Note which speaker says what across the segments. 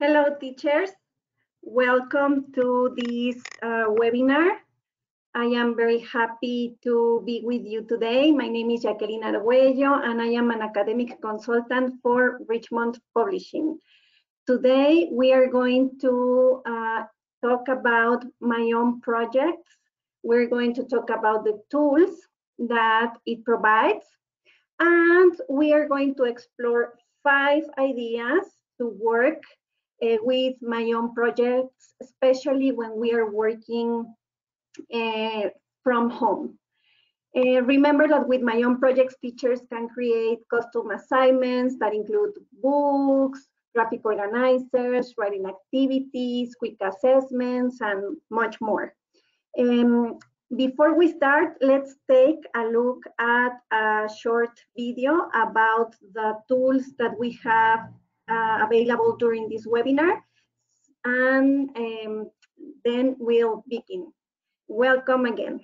Speaker 1: Hello, teachers. Welcome to this webinar. I am very happy to be with you today. My name is Jacqueline Arguello, and I am an academic consultant for Richmond Publishing. Today, we are going to talk about my own projects. We're going to talk about the tools that it provides, and we are going to explore 5 ideas to work with my own projects, especially when we are working from home. Remember that with my own projects, teachers can create custom assignments that include books, graphic organizers, writing activities, quick assessments, and much more. Before we start, let's take a look at a short video about the tools that we have available during this webinar, and then we'll begin. Welcome again.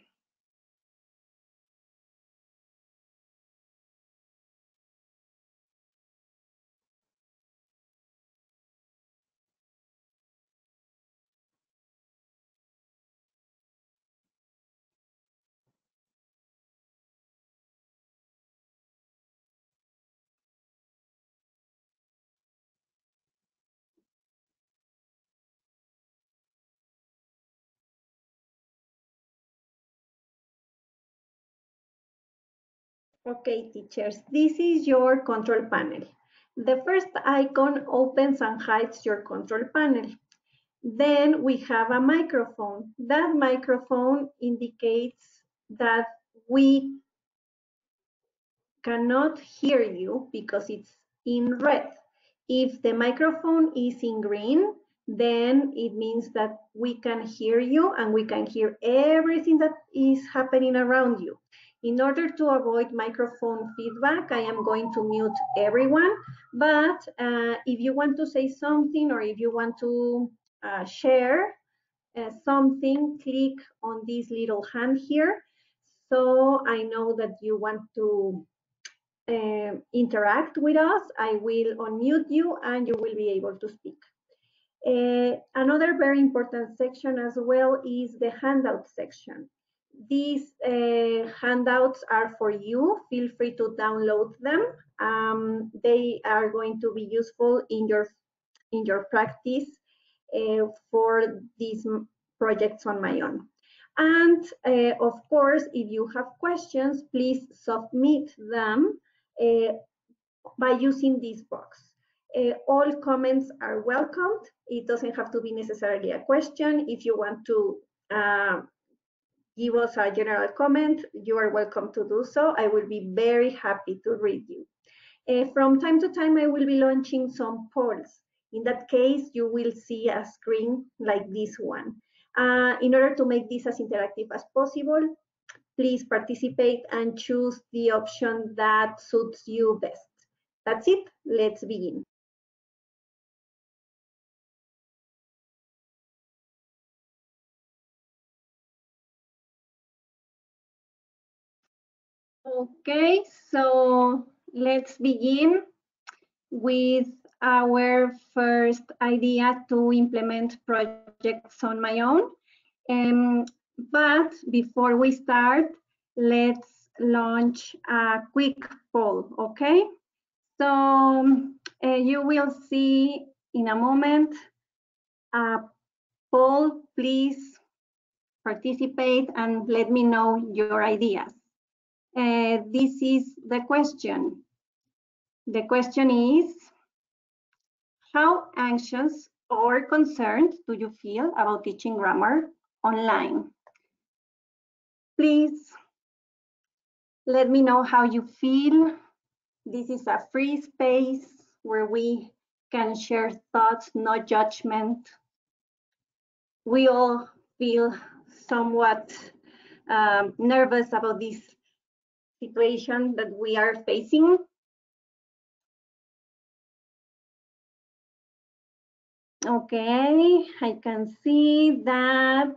Speaker 1: Okay, teachers, this is your control panel. The first icon opens and hides your control panel. Then we have a microphone. That microphone indicates that we cannot hear you because it's in red. If the microphone is in green, then it means that we can hear you and we can hear everything that is happening around you. In order to avoid microphone feedback, I am going to mute everyone. But if you want to say something or if you want to share something, click on this little hand here. So I know that you want to interact with us. I will unmute you and you will be able to speak. Another very important section as well is the handout section. These handouts are for you. Feel free to download them. They are going to be useful in your practice for these projects on my own. And of course, if you have questions, please submit them by using this box. All comments are welcomed. It doesn't have to be necessarily a question. If you want to give us a general comment, you are welcome to do so. I will be very happy to read you. From time to time, I will be launching some polls. In that case, you will see a screen like this one. In order to make this as interactive as possible, please participate and choose the option that suits you best. That's it. Let's begin. Okay, so let's begin with our first idea to implement projects on my own. But before we start, let's launch a quick poll, okay? So you will see in a moment a poll. Please participate and let me know your ideas. This is the question. The question is, how anxious or concerned do you feel about teaching grammar online? Please let me know how you feel. This is a free space where we can share thoughts, no judgment. We all feel somewhat nervous about this situation that we are facing. Okay, I can see that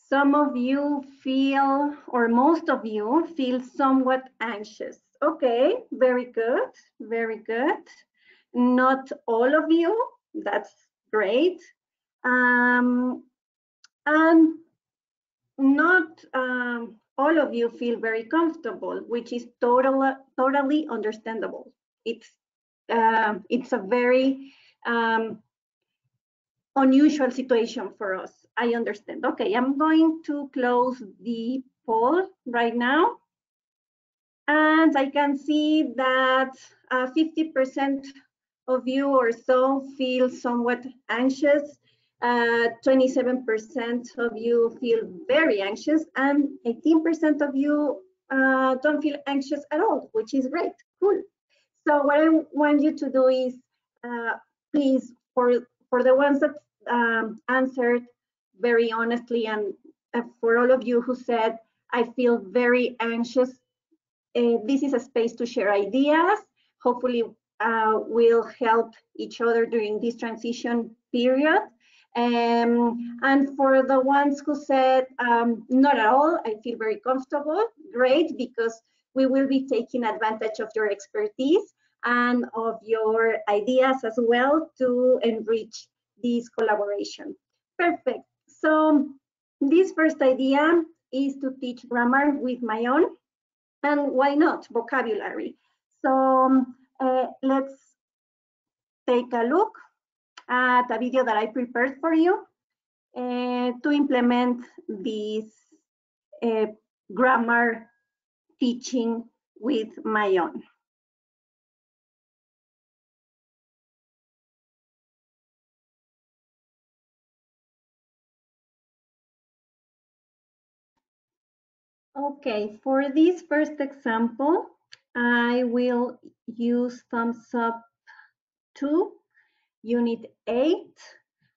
Speaker 1: some of you feel, or most of you feel somewhat anxious. Okay, very good, very good. Not all of you, that's great. And not all of you feel very comfortable, which is totally understandable. It's a very unusual situation for us. I understand. Okay, I'm going to close the poll right now. And I can see that 50% of you or so feel somewhat anxious. 27% of you feel very anxious, and 18% of you don't feel anxious at all, which is great. Cool. So what I want you to do is, please, for the ones that answered very honestly, and for all of you who said, I feel very anxious, this is a space to share ideas. Hopefully, we'll help each other during this transition period. And for the ones who said, not at all, I feel very comfortable, great, because we will be taking advantage of your expertise and of your ideas as well to enrich this collaboration. Perfect. So this first idea is to teach grammar with Myon. And why not vocabulary? So let's take a look at a video that I prepared for you to implement this grammar teaching with Myon. Okay, for this first example, I will use Thumbs Up 2, Unit 8,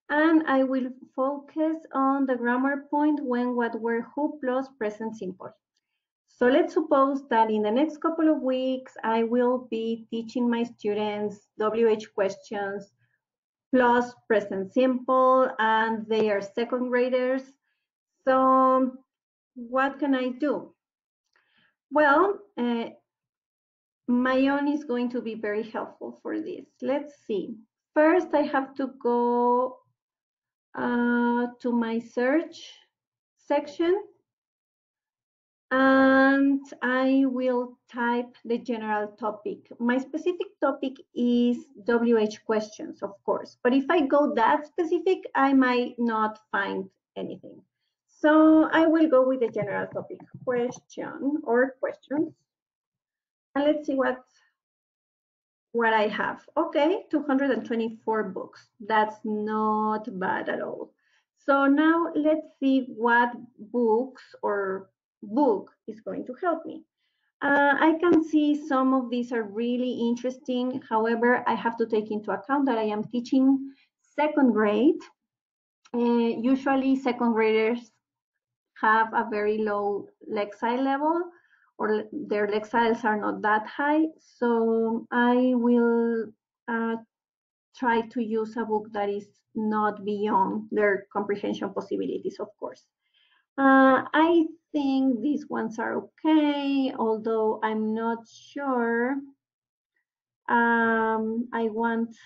Speaker 1: and I will focus on the grammar point when, what, where, who plus present simple. So let's suppose that in the next couple of weeks, I will be teaching my students WH questions plus present simple, and they are second graders. So what can I do? Well, Myon is going to be very helpful for this. Let's see. First, I have to go to my search section, and I will type the general topic. My specific topic is WH questions, of course, but if I go that specific, I might not find anything. So I will go with the general topic, question or questions. And let's see what I have. Okay, 224 books. That's not bad at all. So now let's see what books or book is going to help me. I can see some of these are really interesting. However, I have to take into account that I am teaching second grade. Usually second graders have a very low Lexile level, or their Lexiles are not that high. So I will try to use a book that is not beyond their comprehension possibilities, of course. I think these ones are okay, although I'm not sure I want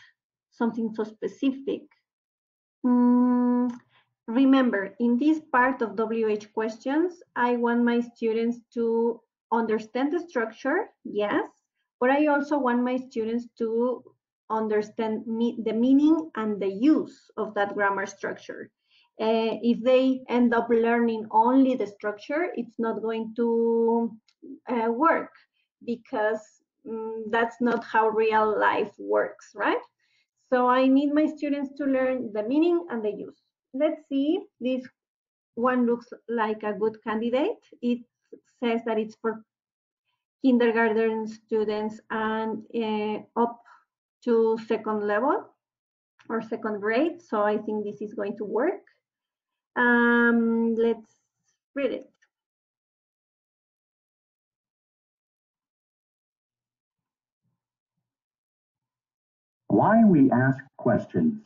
Speaker 1: something so specific. Remember, in this part of WH questions, I want my students to understand the structure, yes, but I also want my students to understand the meaning and the use of that grammar structure. If they end up learning only the structure, it's not going to work, because that's not how real life works, right? So I need my students to learn the meaning and the use. Let's see, this one looks like a good candidate. It says that it's for kindergarten students and up to second level or second grade. So I think this is going to work. Let's read it.
Speaker 2: Why we ask questions.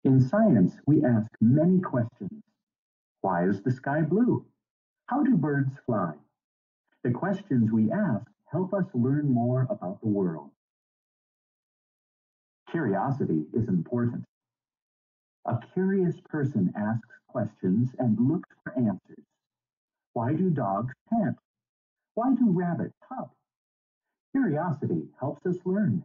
Speaker 2: In science, we ask many questions. Why is the sky blue? How do birds fly? The questions we ask help us learn more about the world. Curiosity is important. A curious person asks questions and looks for answers. Why do dogs pant? Why do rabbits hop? Curiosity helps us learn.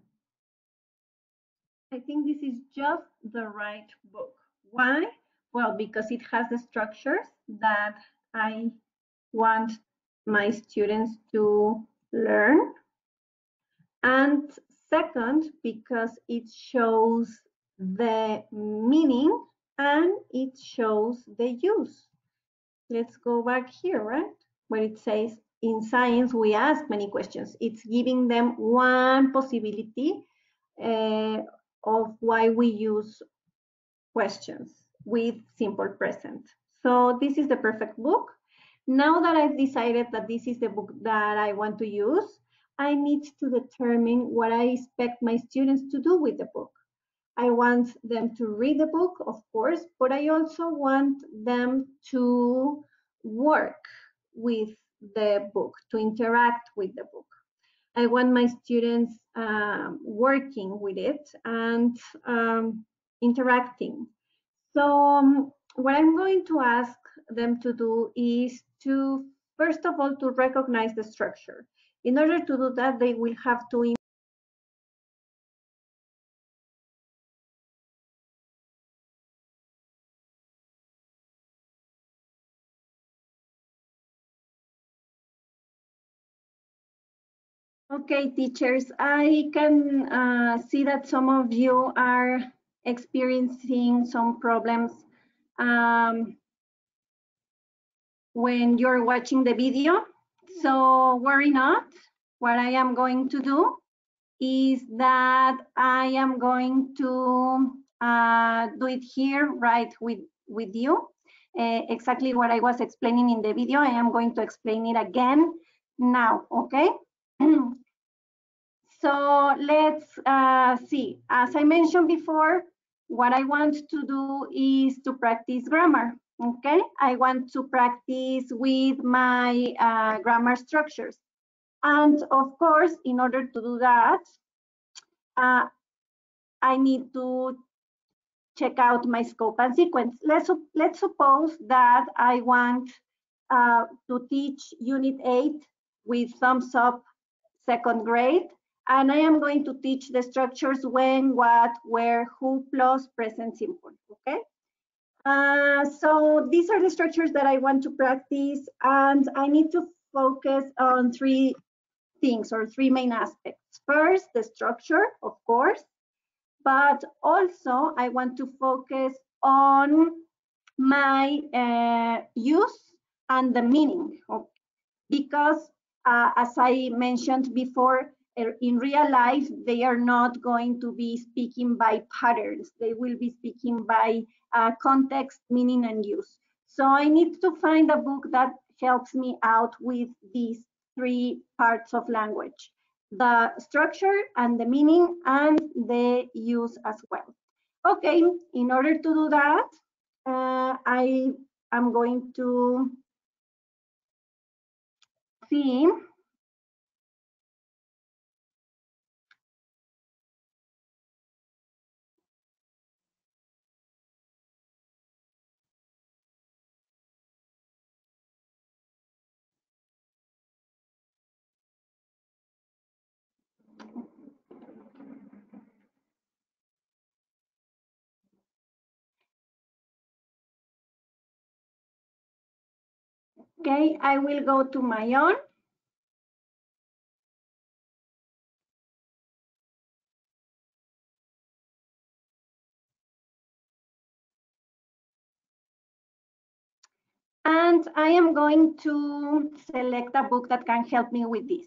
Speaker 1: I think this is just the right book. Why? Well, because it has the structures that I want my students to learn. And second, because it shows the meaning and it shows the use. Let's go back here, right? Where it says, in science, we ask many questions. It's giving them one possibility of why we use questions with simple present. So this is the perfect book. Now that I've decided that this is the book that I want to use, I need to determine what I expect my students to do with the book. I want them to read the book, of course, but I also want them to work with the book, to interact with the book. I want my students working with it and interacting. So what I'm going to ask them to do is to, first of all, to recognize the structure. In order to do that, they will have to Okay, teachers, I can see that some of you are experiencing some problems when you're watching the video. So worry not. What I am going to do is that I am going to do it here right with you. Exactly what I was explaining in the video, I am going to explain it again now, okay? So let's see. As I mentioned before, what I want to do is to practice grammar, okay? I want to practice with my grammar structures. And of course, in order to do that, I need to check out my scope and sequence. Let's suppose that I want to teach Unit 8 with Thumbs Up second grade, and I am going to teach the structures when, what, where, who, plus present simple, okay? So these are the structures that I want to practice, and I need to focus on three things or three main aspects. First, the structure, of course, but also I want to focus on my use and the meaning, because as I mentioned before, in real life, they are not going to be speaking by patterns. They will be speaking by context, meaning, and use. So I need to find a book that helps me out with these three parts of language: the structure and the meaning and the use as well. Okay, in order to do that, I am going to see. Okay, I will go to Myon. And I am going to select a book that can help me with this.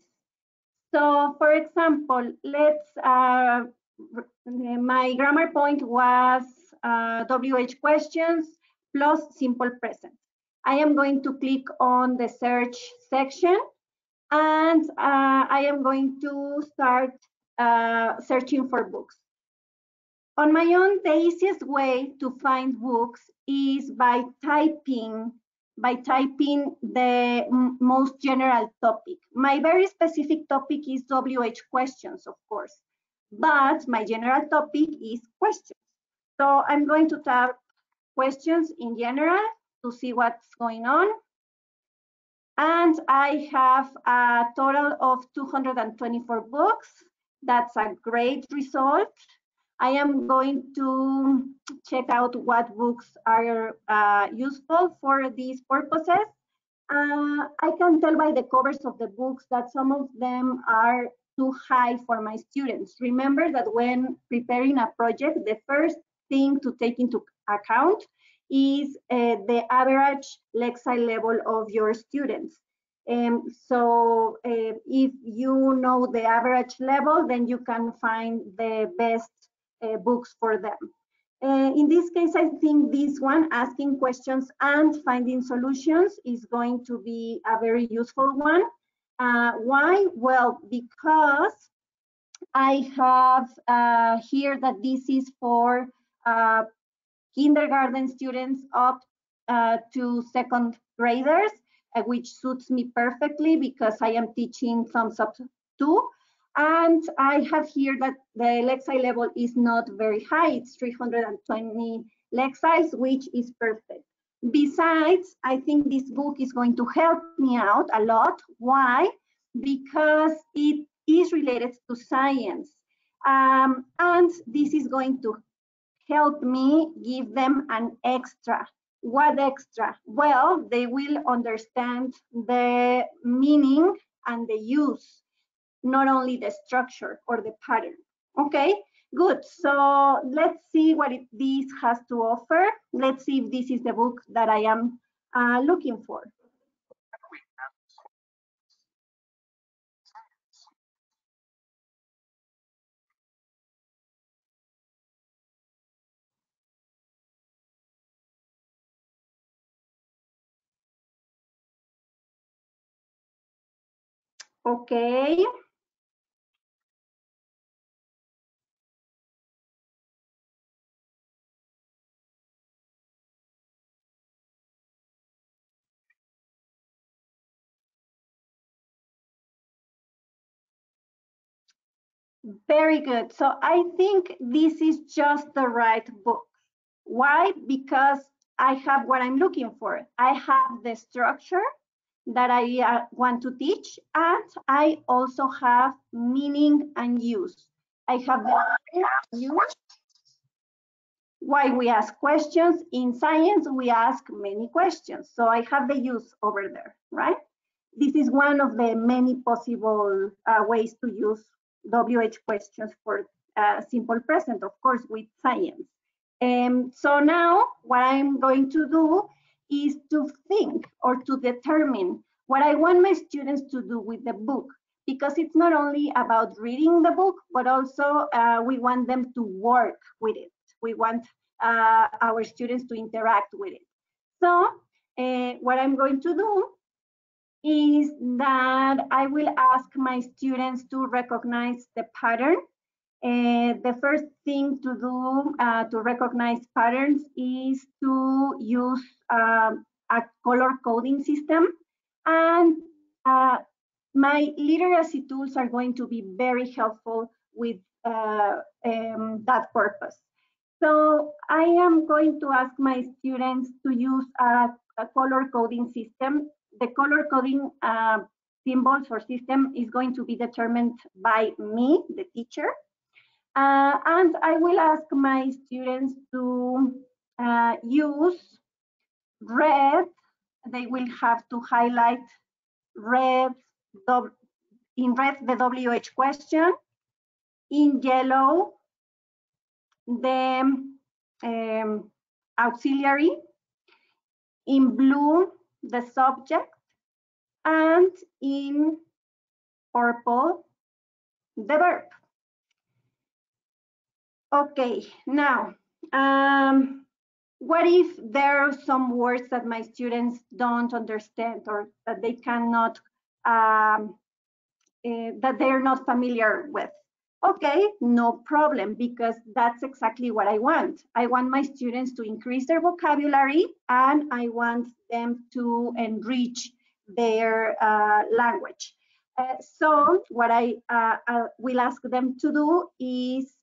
Speaker 1: So for example, my grammar point was WH questions plus simple present. I am going to click on the search section, and I am going to start searching for books. On my own, the easiest way to find books is by typing by typing the most general topic. My very specific topic is WH questions, of course, but my general topic is questions. So I'm going to type questions in general to see what's going on. And I have a total of 224 books. That's a great result. I am going to check out what books are useful for these purposes. I can tell by the covers of the books that some of them are too high for my students. Remember that when preparing a project, the first thing to take into account is the average Lexile level of your students. So if you know the average level, then you can find the best books for them. In this case, I think this one, asking questions and finding solutions, is going to be a very useful one. Why? Well, because I have here that this is for kindergarten students up to second graders, which suits me perfectly because I am teaching thumbs up 2. And I have here that the Lexile level is not very high. It's 320 Lexiles, which is perfect. Besides, I think this book is going to help me out a lot. Why? Because it is related to science. And this is going to help me give them an extra. What extra? Well, they will understand the meaning and the use, not only the structure or the pattern. Okay, good. So let's see what this has to offer. Let's see if this is the book that I am looking for. Okay. Very good. So I think this is just the right book. Why? Because I have what I'm looking for. I have the structure that I want to teach, and I also have meaning and use. I have the use. Why we ask questions. In science, we ask many questions. So I have the use over there, right? This is one of the many possible ways to use WH questions for simple present, of course, with science. So now what I'm going to do is to think or to determine what I want my students to do with the book, because it's not only about reading the book, but also we want them to work with it. We want our students to interact with it. So what I'm going to do is that I will ask my students to recognize the pattern. The first thing to do to recognize patterns is to use a color coding system. And my literacy tools are going to be very helpful with that purpose. So I am going to ask my students to use a color coding system. The color coding symbols or system is going to be determined by me, the teacher. And I will ask my students to use red. They will have to highlight red, in red the WH question, in yellow the auxiliary, in blue the subject, and in purple the verb. Okay, now what if there are some words that my students don't understand or that they cannot, that they're not familiar with? Okay, no problem, because that's exactly what I want. I want my students to increase their vocabulary, and I want them to enrich their language. So what I will ask them to do is,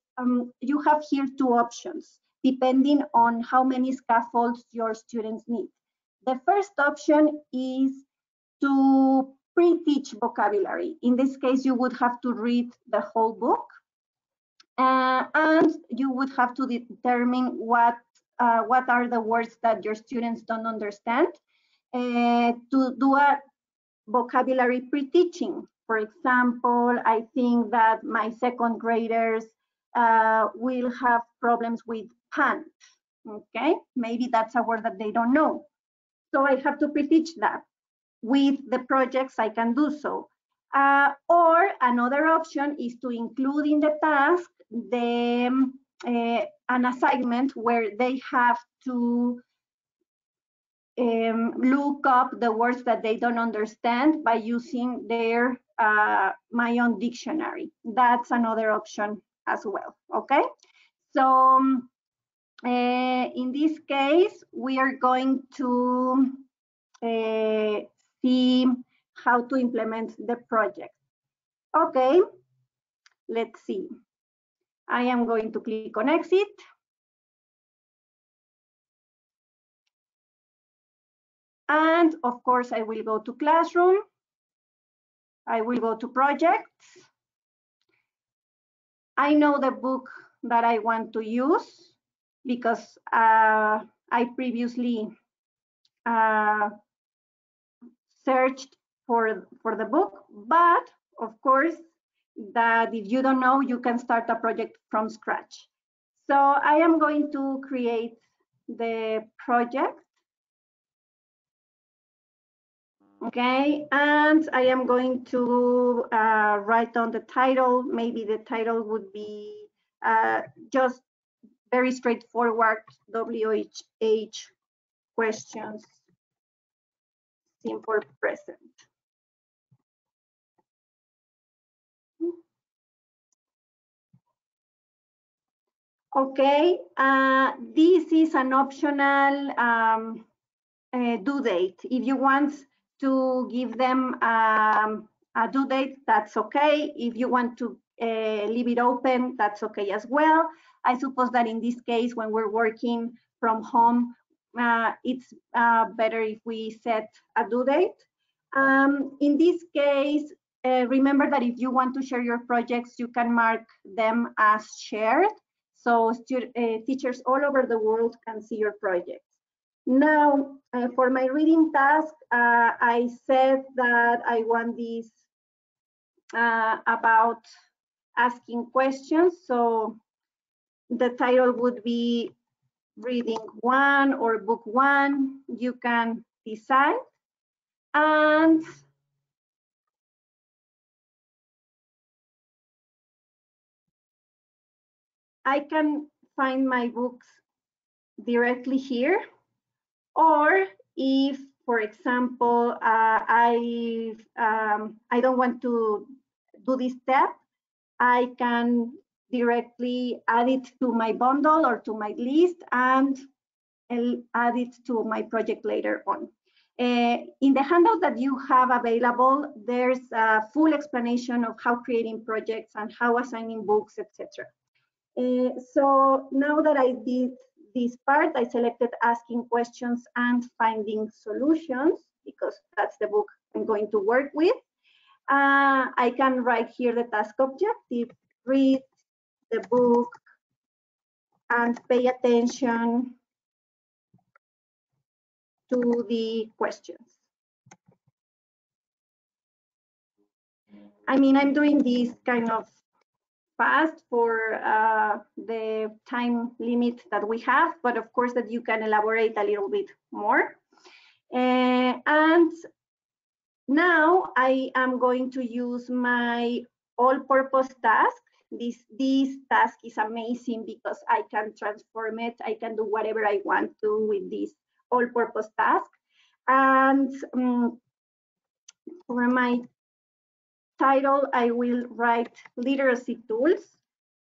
Speaker 1: you have here two options, depending on how many scaffolds your students need. The first option is to pre-teach vocabulary. In this case, you would have to read the whole book, and you would have to determine what are the words that your students don't understand, to do a vocabulary pre-teaching. For example, I think that my second graders will have problems with pant. Okay, maybe that's a word that they don't know. So I have to pre-teach that. With the projects, I can do so. Or another option is to include in the task an assignment where they have to look up the words that they don't understand by using their Myon dictionary. That's another option as well, okay? So in this case, we are going to see how to implement the project. Okay, let's see. I am going to click on exit. And of course, I will go to classroom. I will go to projects. I know the book that I want to use because I previously searched for the book, but of course, that if you don't know, you can start a project from scratch. So I am going to create the project. Okay, and I am going to write down the title. Maybe the title would be just very straightforward, WH questions, simple present. Okay, this is an optional due date. If you want to give them a due date, that's okay. If you want to leave it open, that's okay as well. I suppose that in this case, when we're working from home, it's better if we set a due date. In this case, remember that if you want to share your projects, you can mark them as shared. So teachers all over the world can see your projects. Now, for my reading task, I said that I want this about asking questions. So the title would be Reading 1 or Book 1. You can decide. And I can find my books directly here. Or if, for example, I don't want to do this step, I can directly add it to my bundle or to my list and add it to my project later on. In the handout that you have available, there's a full explanation of how creating projects and how assigning books, etc. So now that I did this part, I selected asking questions and finding solutions because that's the book I'm going to work with. I can write here the task objective, read the book and pay attention to the questions. I mean, I'm doing this kind of fast for the time limit that we have, but of course that you can elaborate a little bit more. And now I am going to use my all-purpose task. This task is amazing because I can transform it. I can do whatever I want to with this all-purpose task. And for my title, I will write literacy tools.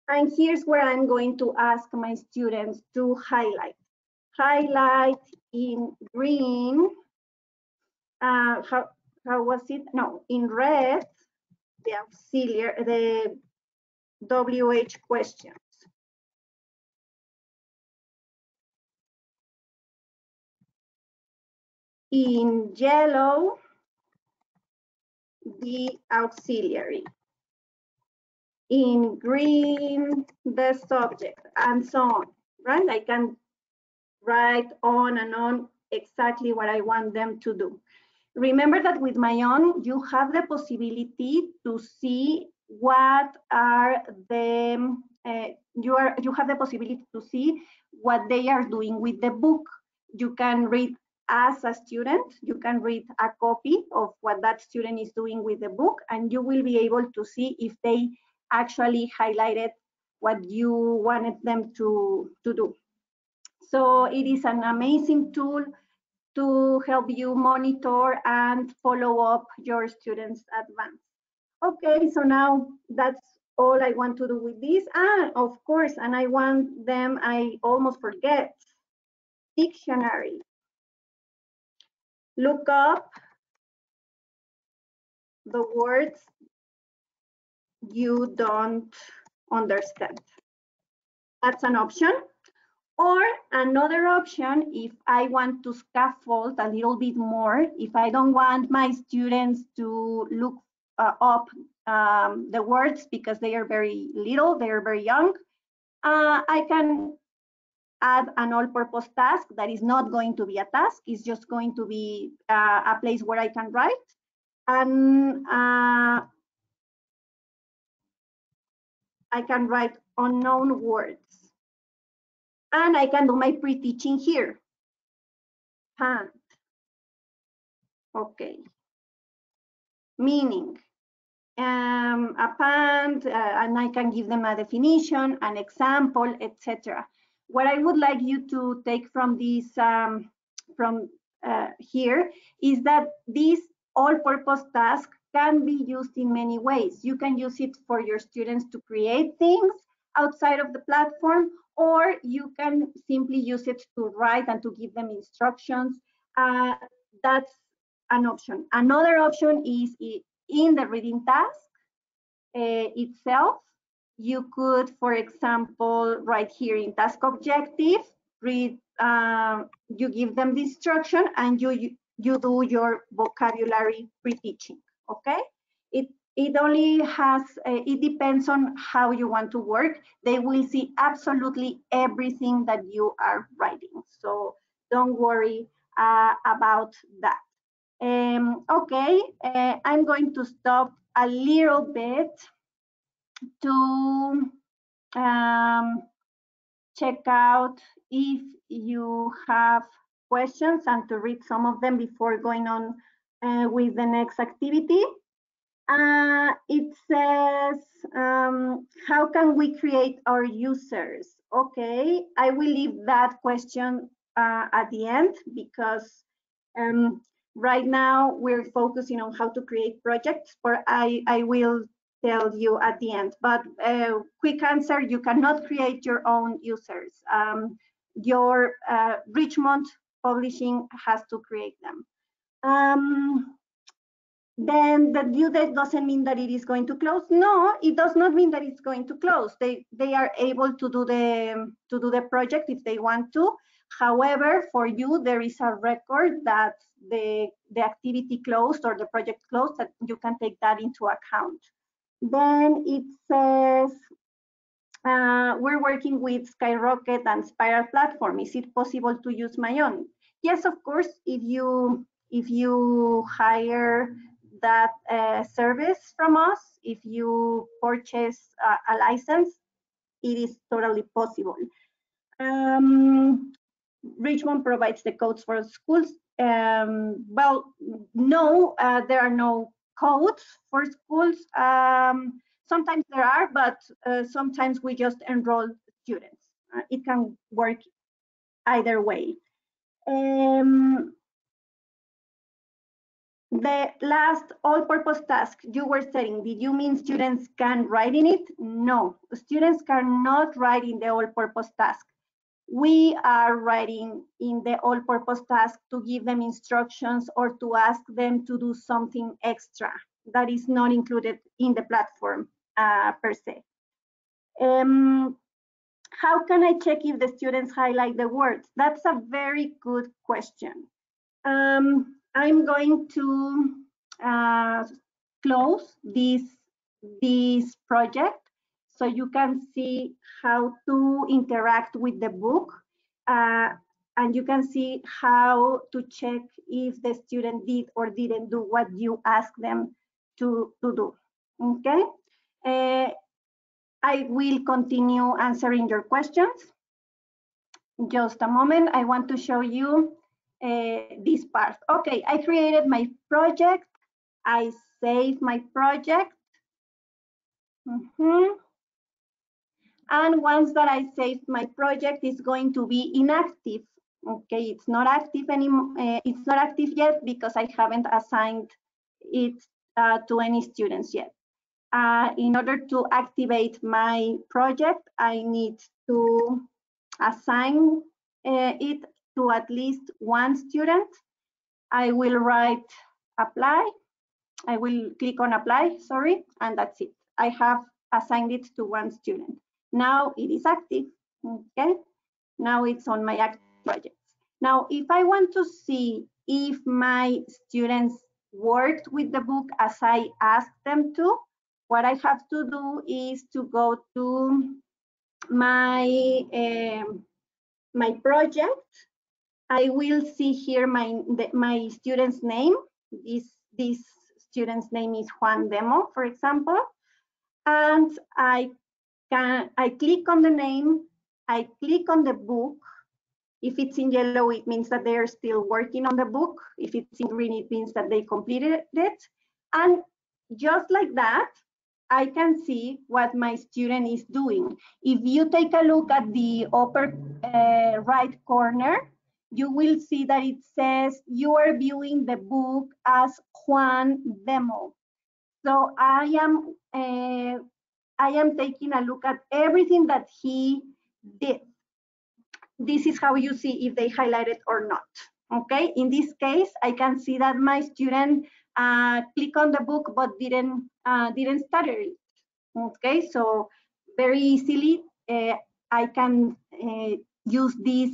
Speaker 1: And here's where I'm going to ask my students to highlight. Highlight in green, how was it? No, in red, the auxiliary, the WH questions. In yellow, the auxiliary. In green, the subject, and so on, right? I can write on and on exactly what I want them to do. Remember that with Myon, you have the possibility to see what are the, you have the possibility to see what they are doing with the book. You can read as a student, you can read a copy of what that student is doing with the book, and you will be able to see if they actually highlighted what you wanted them to do. So it is an amazing tool to help you monitor and follow up your students' advance. Okay, so now that's all I want to do with this. And of course, and I want them, I almost forget, dictionary. Look up the words you don't understand. That's an option. Or another option, if I want to scaffold a little bit more, if I don't want my students to look up the words because they are very little, they are very young, I can add an all-purpose task that is not going to be a task, it's just going to be a place where I can write. And I can write unknown words. And I can do my pre-teaching here. Pant. Okay. Meaning. A pant, and I can give them a definition, an example, etc. What I would like you to take from this, here, is that this all-purpose task can be used in many ways. You can use it for your students to create things outside of the platform, or you can simply use it to write and to give them instructions. That's an option. Another option is in the reading task itself. You could, for example, write here in task objective, read, you give them the instruction and you do your vocabulary pre-teaching, okay? It only has, it depends on how you want to work. They will see absolutely everything that you are writing. So don't worry about that. Okay, I'm going to stop a little bit to check out if you have questions and to read some of them before going on with the next activity. It says, how can we create our users? Okay, I will leave that question at the end because right now we're focusing on how to create projects, but I will tell you at the end. But quick answer, you cannot create your own users. Your Richmond Publishing has to create them. Then the due date doesn't mean that it is going to close. No, it does not mean that it's going to close. They are able to do the project if they want to. However, for you, there is a record that the activity closed or the project closed, that you can take that into account. Then it says, we're working with Skyrocket and Spiral platform. Is it possible to use Myon? Yes, of course. If you hire that service from us, if you purchase a license, it is totally possible. Richmond provides the codes for schools. Well, no, there are no codes for schools. Sometimes there are, but sometimes we just enroll students. It can work either way. The last all-purpose task you were setting, did you mean students can write in it? No, students cannot write in the all-purpose task. We are writing in the all-purpose task to give them instructions or to ask them to do something extra that is not included in the platform per se. How can I check if the students highlight the words? That's a very good question. I'm going to close this project so you can see how to interact with the book, and you can see how to check if the student did or didn't do what you asked them to do. Okay, I will continue answering your questions. Just a moment, I want to show you this part. Okay, I created my project. I saved my project. And once that I saved my project, it's going to be inactive. Okay, it's not active anymore. It's not active yet because I haven't assigned it to any students yet. In order to activate my project, I need to assign it to at least one student. I will write apply. I will click on apply, sorry, and that's it. I have assigned it to one student. Now it is active, okay? Now it's on my active projects. Now, if I want to see if my students worked with the book as I asked them to, what I have to do is to go to my my project. I will see here my student's name. This student's name is Juan Demo, for example, and I click on the name, I click on the book. If it's in yellow, it means that they're still working on the book. If it's in green, it means that they completed it. And just like that, I can see what my student is doing. If you take a look at the upper right corner, you will see that it says you are viewing the book as Juan Demo. So I am taking a look at everything that he did. This is how you see if they highlighted or not. Okay, in this case, I can see that my student click on the book but didn't study it. Okay, so very easily I can use this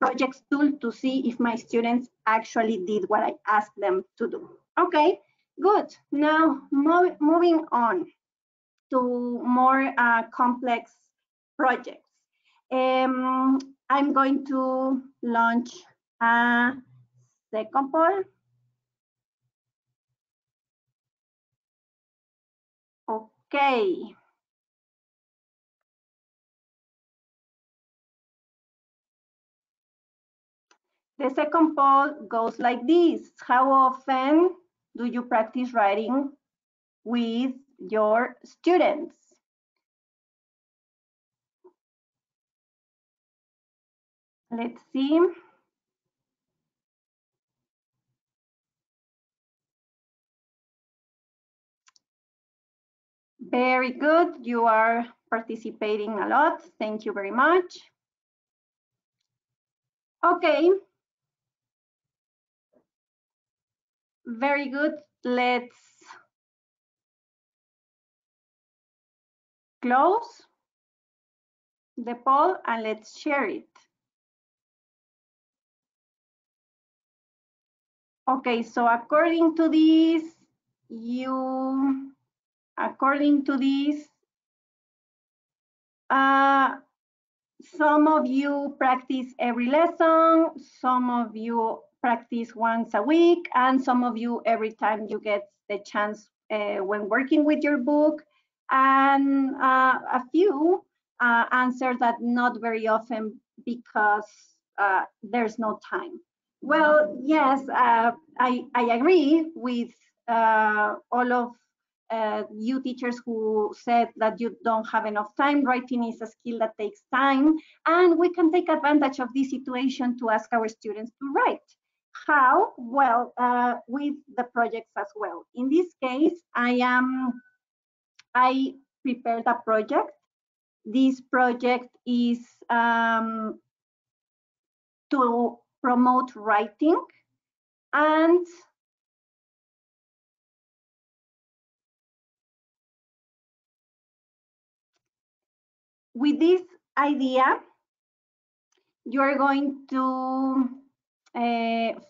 Speaker 1: projects tool to see if my students actually did what I asked them to do. Okay, good. Now moving on to more complex projects. I'm going to launch a second poll. Okay. The second poll goes like this. How often do you practice writing with your students? Let's see. Very good. You are participating a lot. Thank you very much. Okay. Very good. Let's close the poll and let's share it. Okay, so according to this, some of you practice every lesson, some of you practice once a week, and some of you every time you get the chance when working with your book, and a few answer that not very often because there's no time. Well, yes, I agree with all of you teachers who said that you don't have enough time. Writing is a skill that takes time, and we can take advantage of this situation to ask our students to write. How? Well, with the projects as well. In this case, I prepared a project. This project is to promote writing, and with this idea, you are going to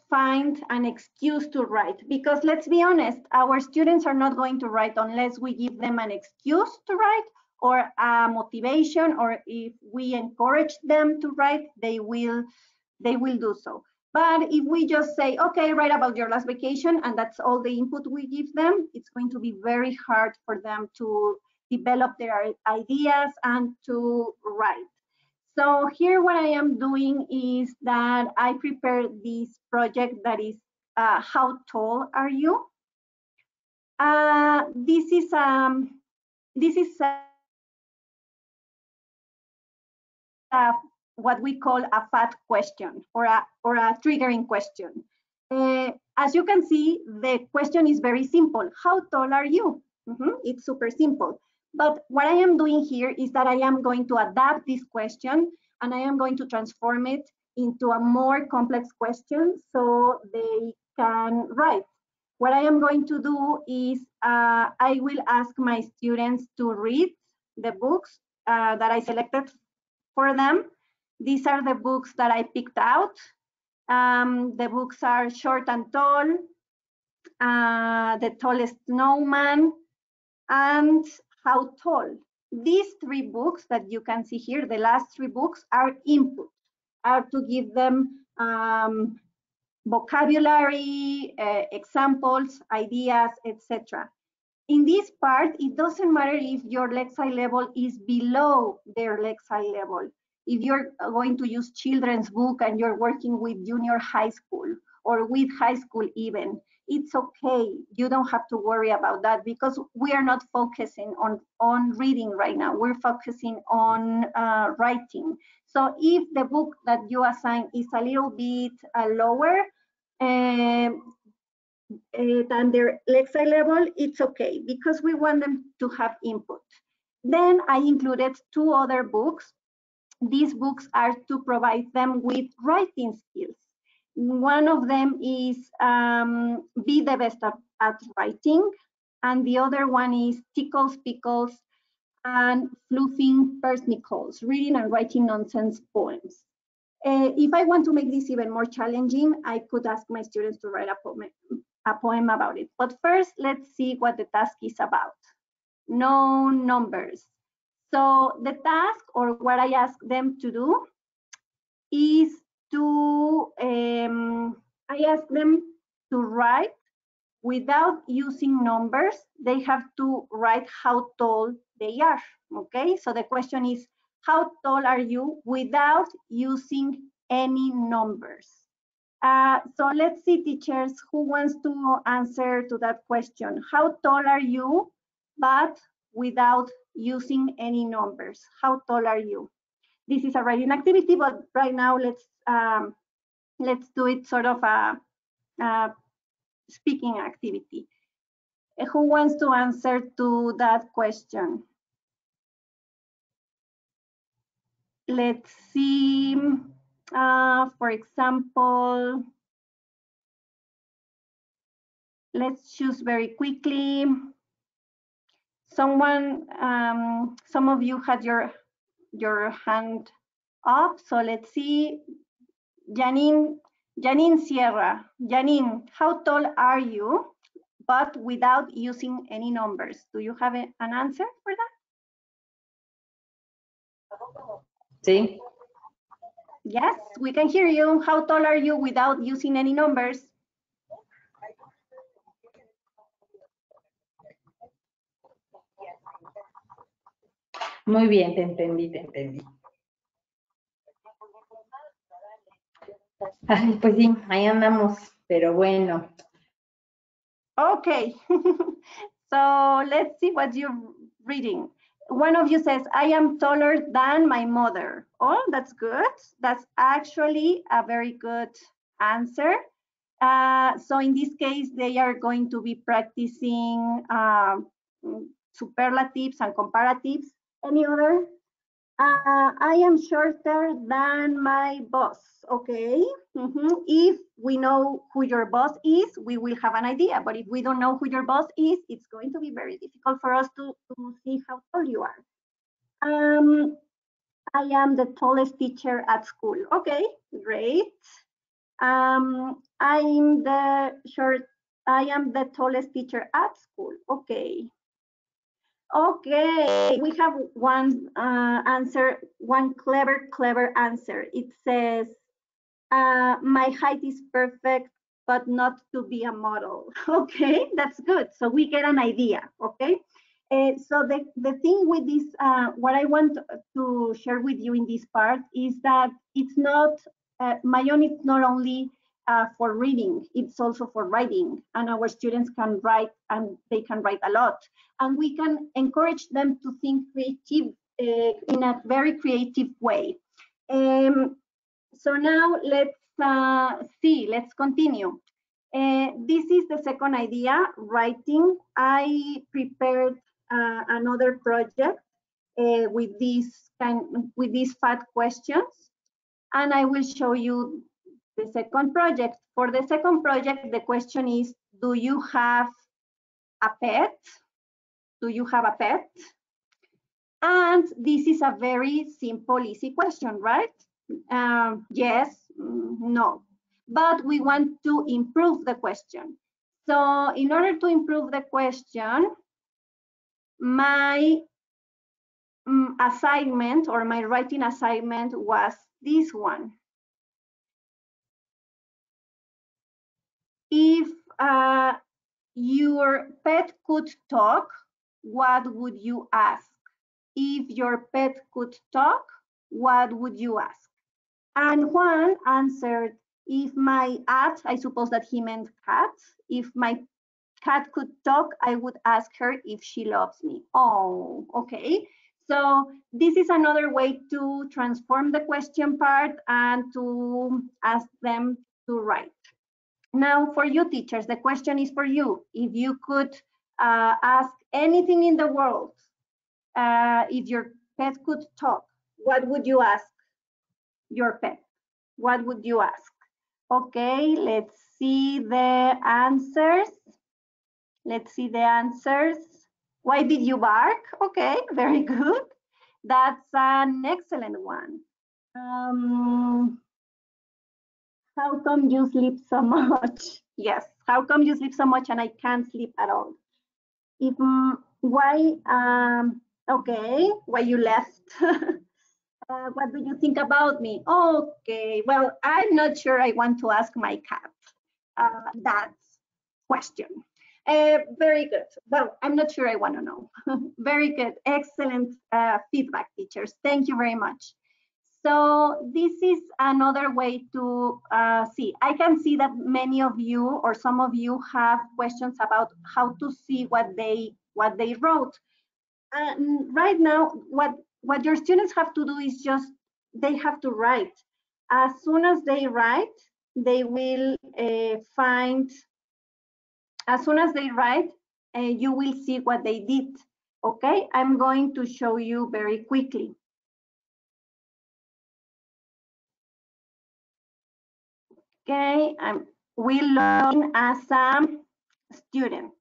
Speaker 1: find an excuse to write, because let's be honest, our students are not going to write unless we give them an excuse to write or a motivation, or if we encourage them to write, they will do so. But if we just say, okay, write about your last vacation, and that's all the input we give them, it's going to be very hard for them to develop their ideas and to write. So here what I am doing is that I prepared this project that is how tall are you? This is what we call a fat question, or a triggering question. As you can see, the question is very simple. How tall are you? It's super simple. But what I am doing here is that I am going to adapt this question, and I am going to transform it into a more complex question so they can write. What I am going to do is I will ask my students to read the books that I selected for them. These are the books that I picked out. The books are Short and Tall, The Tallest Snowman, and How Tall. These three books that you can see here, the last three books, are input, are to give them vocabulary, examples, ideas, etc. In this part, it doesn't matter if your Lexile level is below their Lexile level. If you're going to use children's book and you're working with junior high school or with high school even, it's okay. You don't have to worry about that, because we are not focusing on reading right now. We're focusing on writing. So if the book that you assign is a little bit lower, than their Lexile level, it's okay, because we want them to have input. Then I included two other books. These books are to provide them with writing skills. One of them is Be the Best at Writing, and the other one is Tickles, Pickles, and Fluffing Persnickles, Reading and Writing Nonsense Poems. If I want to make this even more challenging, I could ask my students to write a poem about it. But first, let's see what the task is about. No numbers. So the task, or what I ask them to do, is to, I ask them to write without using numbers. They have to write how tall they are, okay? So the question is, how tall are you, without using any numbers? So let's see, teachers, who wants to answer to that question? How tall are you, but without using any numbers? How tall are you? This is a writing activity, but right now let's do it sort of a speaking activity. Who wants to answer to that question? Let's see, for example, let's choose very quickly. Someone, some of you had your hand up, so let's see. Janine Sierra. Janine, how tall are you, but without using any numbers? Do you have an answer for that?
Speaker 3: Sí.
Speaker 1: Yes, we can hear you. How tall are you without using any numbers?
Speaker 3: Muy bien, te entendí, te entendí. Ay, pues sí, ahí andamos, pero bueno.
Speaker 1: Okay, so let's see what you're reading. One of you says, I am taller than my mother. Oh, that's good. That's actually a very good answer. So in this case, they are going to be practicing superlatives and comparatives. Any other? I am shorter than my boss. Okay. If we know who your boss is, we will have an idea. But if we don't know who your boss is, it's going to be very difficult for us to see how tall you are. I am the tallest teacher at school. Okay, great. I am the tallest teacher at school. Okay. Okay, we have one answer, one clever answer. It says, my height is perfect, but not to be a model. Okay, that's good. So we get an idea, okay? So the thing with this, what I want to share with you in this part is that it's not, Myon is not only for reading, it's also for writing. And our students can write, and they can write a lot. And we can encourage them to think creative in a very creative way. So now let's see, let's continue. This is the second idea, writing. I prepared another project with these 5 questions, and I will show you the second project. For the second project, the question is, do you have a pet? Do you have a pet? And this is a very simple, easy question, right? Yes, no. But we want to improve the question. So in order to improve the question, my assignment, or my writing assignment, was this one. If your pet could talk, what would you ask? If your pet could talk, what would you ask? And Juan answered, if my cat, I suppose that he meant cat, if my cat could talk, I would ask her if she loves me. Oh, okay. So this is another way to transform the question part and to ask them to write. Now for you teachers, the question is for you. If you could ask anything in the world, if your pet could talk, what would you ask your pet? What would you ask? Okay, let's see the answers. Let's see the answers. Why did you bark? Okay, very good. That's an excellent one. How come you sleep so much? Yes, how come you sleep so much and I can't sleep at all? If why? Okay, why you left? What do you think about me? Okay, well, I'm not sure I want to ask my cat that question. Very good. Well, I'm not sure I want to know. Very good. Excellent feedback, teachers. Thank you very much. So this is another way to see. I can see that many of you, or some of you, have questions about how to see what they wrote. Right now, what your students have to do is just, they have to write. As soon as they write, they will find, as soon as they write, you will see what they did. Okay, I'm going to show you very quickly. Okay, we'll log in as a student.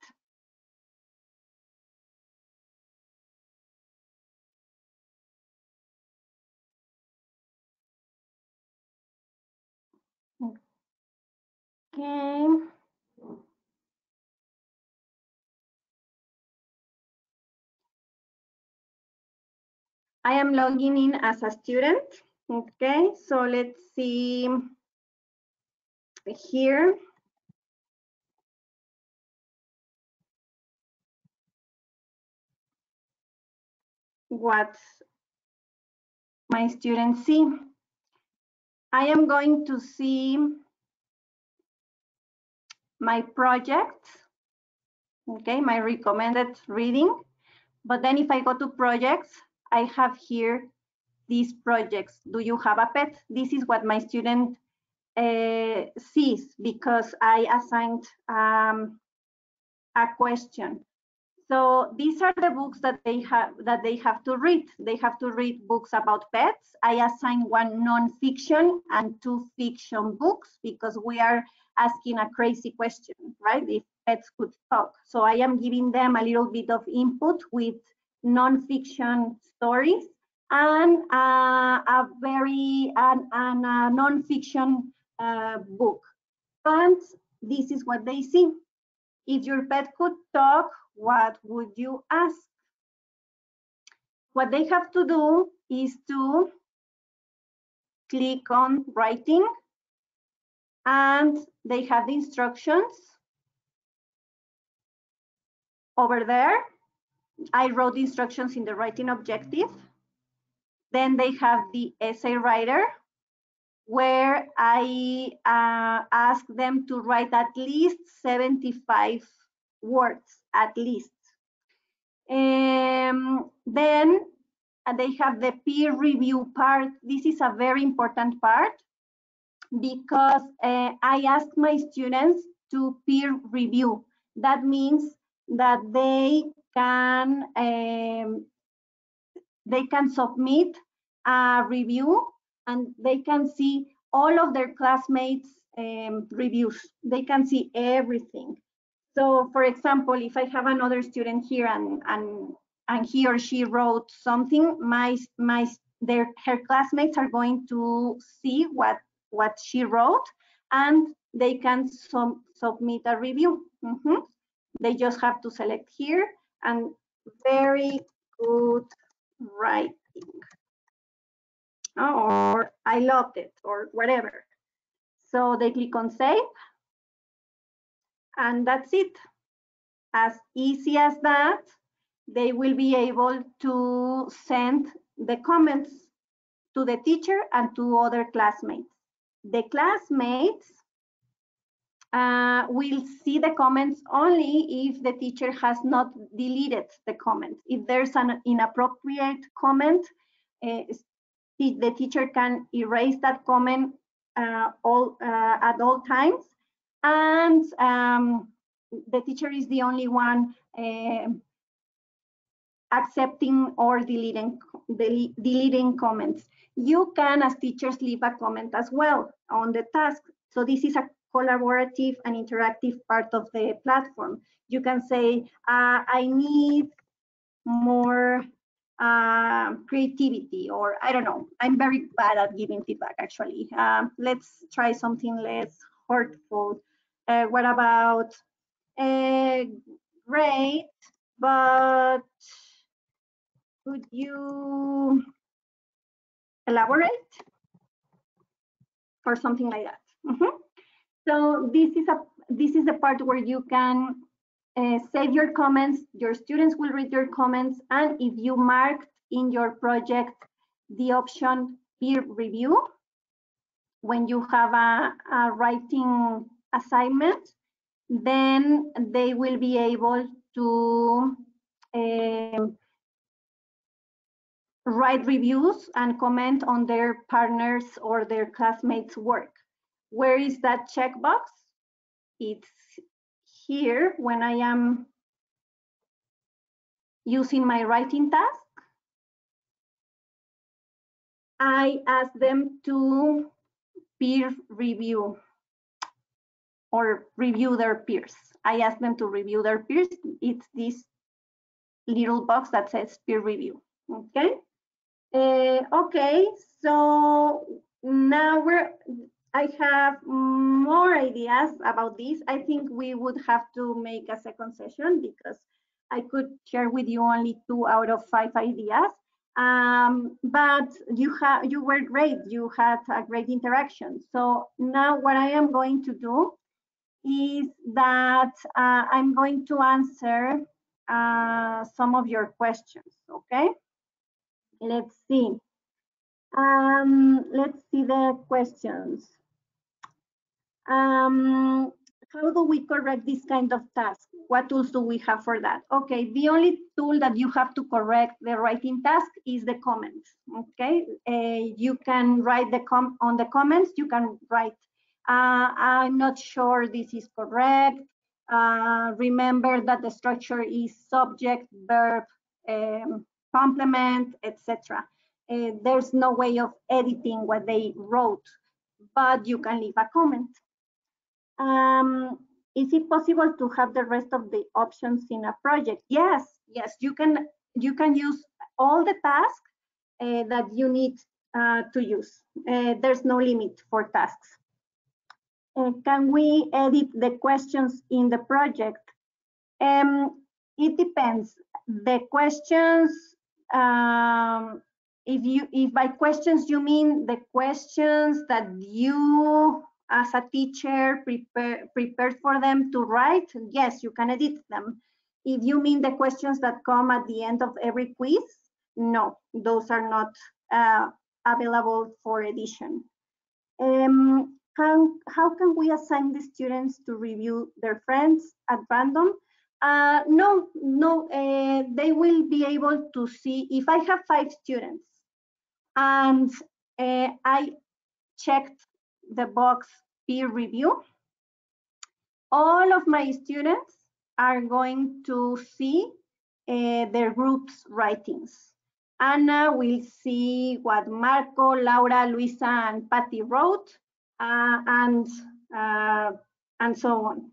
Speaker 1: Okay. I am logging in as a student. Okay, so let's see here. What my students see. I am going to see my project, okay, my recommended reading. But then if I go to projects, I have here these projects. Do you have a pet? This is what my student sees because I assigned a question. So these are the books that they have to read. They have to read books about pets. I assign one non-fiction and 2 fiction books because we are asking a crazy question, right? If pets could talk. So I am giving them a little bit of input with non-fiction stories and a non-fiction book. And this is what they see. If your pet could talk, what would you ask? What they have to do is to click on writing, and they have the instructions over there. I wrote the instructions in the writing objective. Then they have the essay writer, where I ask them to write at least 75 words, at least. Then they have the peer review part. This is a very important part because I ask my students to peer review. That means that they can submit a review and they can see all of their classmates' reviews. They can see everything. So, for example, if I have another student here and he or she wrote something, her classmates are going to see what she wrote, and they can submit a review. They just have to select here and very good writing, or I loved it, or whatever. So they click on save, and that's it. As easy as that. They will be able to send the comments to the teacher and to other classmates. The classmates will see the comments only if the teacher has not deleted the comment. If there's an inappropriate comment, the teacher can erase that comment at all times, and the teacher is the only one accepting or deleting comments. You can, as teachers, leave a comment as well on the task. So this is a collaborative and interactive part of the platform. You can say, I need more creativity, or I don't know. I'm very bad at giving feedback, actually. Let's try something less hurtful. What about, great, but could you elaborate? Or something like that. So this is the part where you can save your comments. Your students will read your comments, and if you marked in your project the option peer review, when you have a writing assignment, then they will be able to write reviews and comment on their partners or their classmates' work. Where is that checkbox? It's here when I am using my writing task. I ask them to peer review or review their peers. I ask them to review their peers. It's this little box that says peer review, okay? Okay, so now I have more ideas about this. I think we would have to make a second session because I could share with you only 2 out of 5 ideas. But you were great. You had a great interaction. So now what I am going to do is that I'm going to answer some of your questions, okay? Let's see. Let's see the questions. How do we correct this kind of task? What tools do we have for that? Okay, the only tool that you have to correct the writing task is the comments, okay? You can write on the comments, you can write I'm not sure this is correct. Remember that the structure is subject, verb, complement, etc. There's no way of editing what they wrote, but you can leave a comment. Is it possible to have the rest of the options in a project? Yes, you can use all the tasks that you need to use. There's no limit for tasks. Can we edit the questions in the project? It depends. The questions, if by questions you mean the questions that you as a teacher prepared for them to write, yes, you can edit them. If you mean the questions that come at the end of every quiz, no, those are not available for edition. How can we assign the students to review their friends at random? No, they will be able to see, if I have 5 students and I checked the box peer review, all of my students are going to see their group's writings. Anna will see what Marco, Laura, Luisa, and Patty wrote, and so on.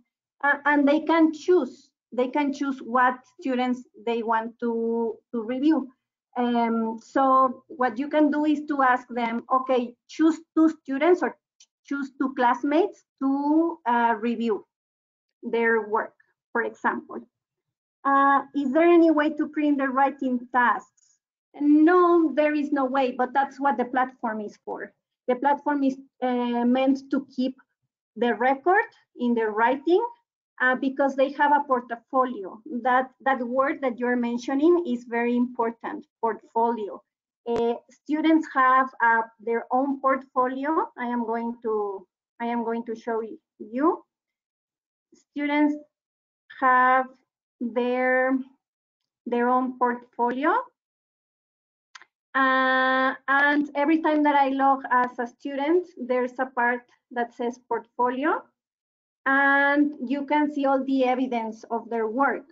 Speaker 1: And they can choose what students they want to review. So what you can do is to ask them, okay, choose 2 students or choose 2 classmates to review their work, for example. Is there any way to print the writing tasks? No, there is no way, but that's what the platform is for. The platform is meant to keep the record in the writing because they have a portfolio. That word that you're mentioning is very important, portfolio. Students have their own portfolio. I am going to show you. Students have their own portfolio. And every time that I log as a student, there's a part that says portfolio. And you can see all the evidence of their work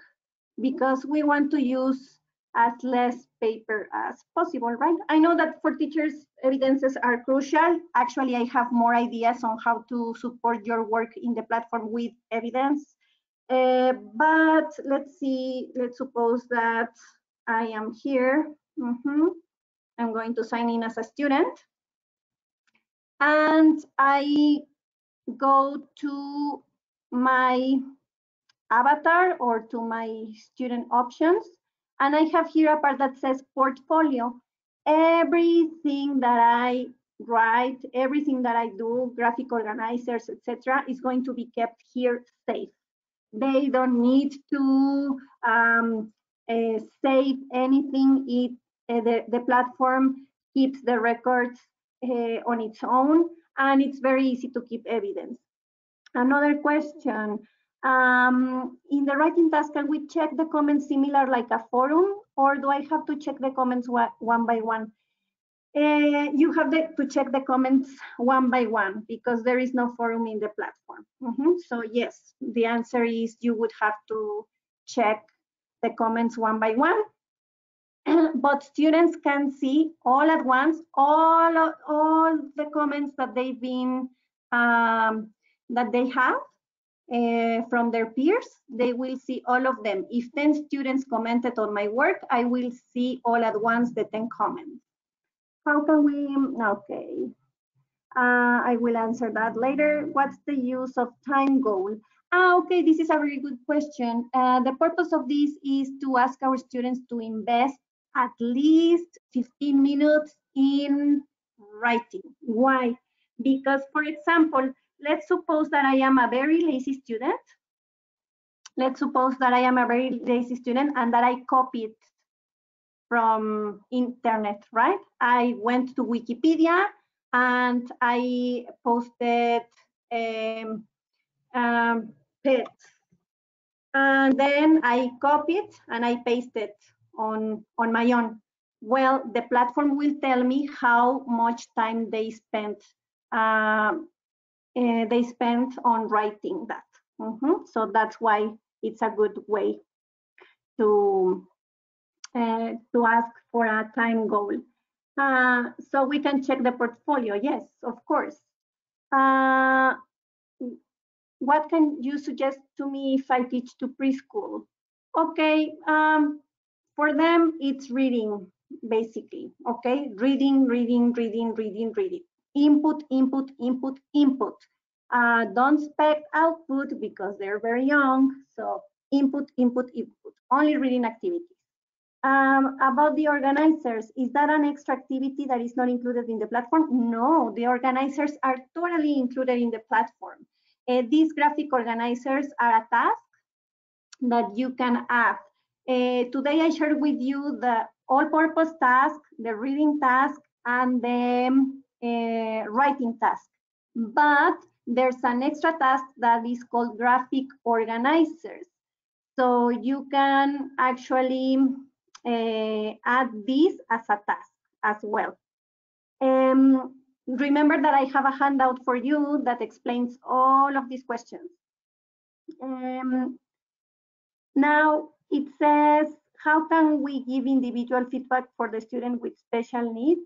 Speaker 1: because we want to use as less paper as possible, right? I know that for teachers, evidences are crucial. Actually, I have more ideas on how to support your work in the platform with evidence. But let's see, let's suppose that I am here. I'm going to sign in as a student. And I go to my avatar or to my student options. And I have here a part that says portfolio. Everything that I write, everything that I do, graphic organizers, etc., is going to be kept here safe. They don't need to save anything. The platform keeps the records on its own, and it's very easy to keep evidence. Another question, in the writing task, can we check the comments similar like a forum, or do I have to check the comments one by one? You have to check the comments one by one because there is no forum in the platform. So yes, the answer is you would have to check the comments one by one. But students can see all at once all the comments that they've been that they have from their peers. They will see all of them. If 10 students commented on my work, I will see all at once the 10 comments. How can we, okay. I will answer that later. What's the use of time goal? Okay, this is a very good question. The purpose of this is to ask our students to invest at least 15 minutes in writing. Why? Because, for example, let's suppose that I am a very lazy student. Let's suppose that I am a very lazy student and that I copied from internet, right? I went to Wikipedia and I posted pets. And then I copied and I pasted on my own. Well, the platform will tell me how much time they spent they spend on writing that. So that's why it's a good way to ask for a time goal. So we can check the portfolio. Yes, of course. What can you suggest to me if I teach to preschool? Okay, for them, it's reading, basically, okay? Reading, reading, reading, reading, reading. Input, input, input, input. Don't expect output because they're very young, so input, input, input. Only reading activities. About the organizers, is that an extra activity that is not included in the platform? No, the organizers are totally included in the platform. These graphic organizers are a task that you can add. Today I shared with you the all-purpose task, the reading task, and the writing task. But there's an extra task that is called graphic organizers. So you can actually add this as a task as well. Remember that I have a handout for you that explains all of these questions. Now it says, how can we give individual feedback for the student with special needs?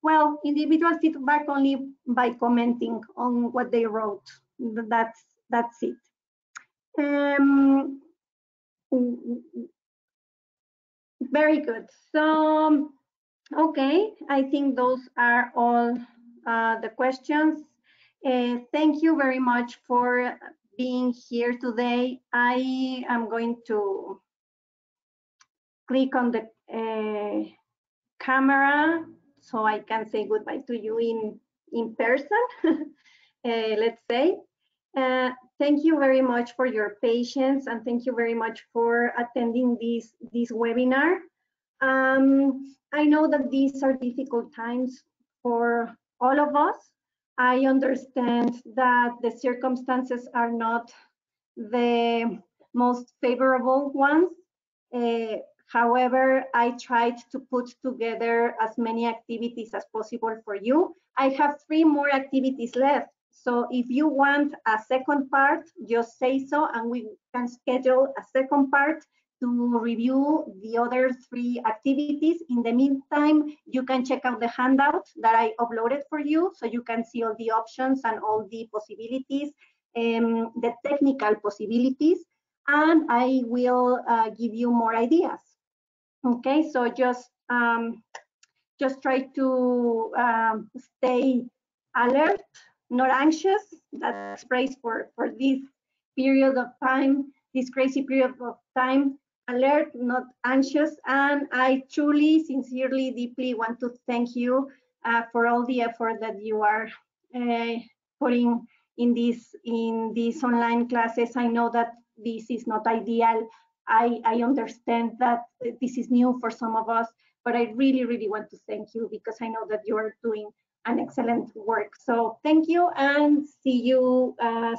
Speaker 1: Well, individual feedback only by commenting on what they wrote. That's it. Very good. So, okay, I think those are all the questions. Thank you very much for being here today. I am going to click on the camera so I can say goodbye to you in person, let's say. Thank you very much for your patience, and thank you very much for attending this webinar. I know that these are difficult times for all of us. I understand that the circumstances are not the most favorable ones. However, I tried to put together as many activities as possible for you. I have 3 more activities left. So if you want a second part, just say so, and we can schedule a second part to review the other 3 activities. In the meantime, you can check out the handout that I uploaded for you, so you can see all the options and all the possibilities, the technical possibilities, and I will give you more ideas. Okay, so just try to stay alert, not anxious. That's phrase for this period of time, this crazy period of time. Alert, not anxious. And I truly, sincerely, deeply want to thank you for all the effort that you are putting in these online classes. I know that this is not ideal. I understand that this is new for some of us, but I really, really want to thank you because I know that you are doing an excellent work. So thank you and see you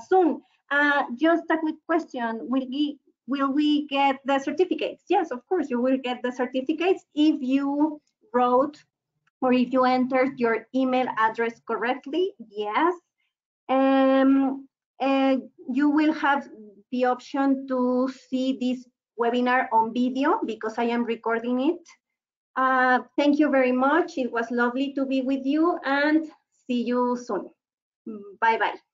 Speaker 1: soon. Just a quick question, will we get the certificates? Yes, of course, you will get the certificates if you wrote or if you entered your email address correctly. Yes. You will have the option to see this webinar on video because I am recording it. Thank you very much. It was lovely to be with you and see you soon. Bye-bye.